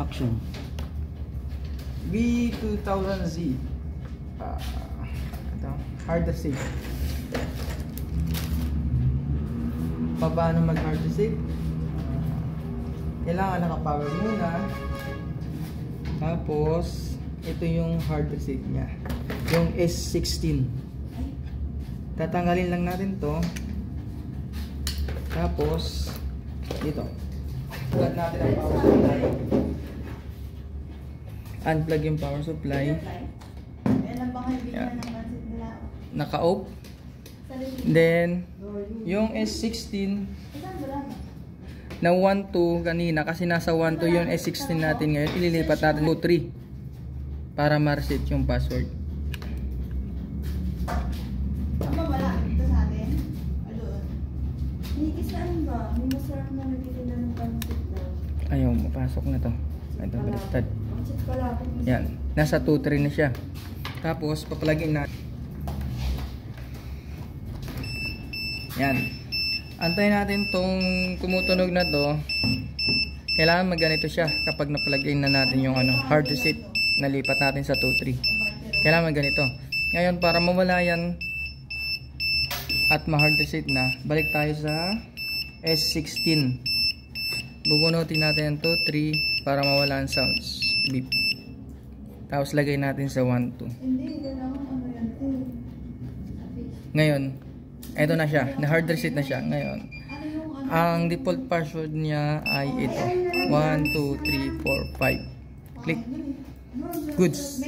Action. V2000Z. Ito, hard reset. Paano mag hard reset? Kailangan naka-power muna. Tapos ito yung hard reset niya, yung S16. Tatanggalin lang natin to. Tapos dito plug natin ang power supply. Unplug yung power supply. Yeah. Naka-off. Then yung S16 na 1.2 kanina, kasi nasa 1.2 yung S16 natin ngayon, ililipat natin to 3 para ma-reset yung password. Wala ito sa atin. Doon. Ikisaan ba? May masarap na nagtitinda ng pansit daw. Ayaw, mapasok na to. Ito, baliktad. Pansit pala. Yan, nasa 2.3 na siya. Tapos papalagin natin. Yan. Antayin natin tong kumutunog na to. Kailangan magganito siya kapag napalagin na natin yung hard reset. Nalipat natin sa 2.3. Kailangan magganito. Ngayon, para mawala yan at ma-hard reset na, balik tayo sa S16. Bubunutin natin ang 2.3 para mawala ang sounds. Beep. Tapos lagay natin sa 1.2. Ngayon, eto na siya. Na-hard reset na siya. Ngayon, ang default password niya ay ito. 1, 2, 3, 4, 5. Click. Goods.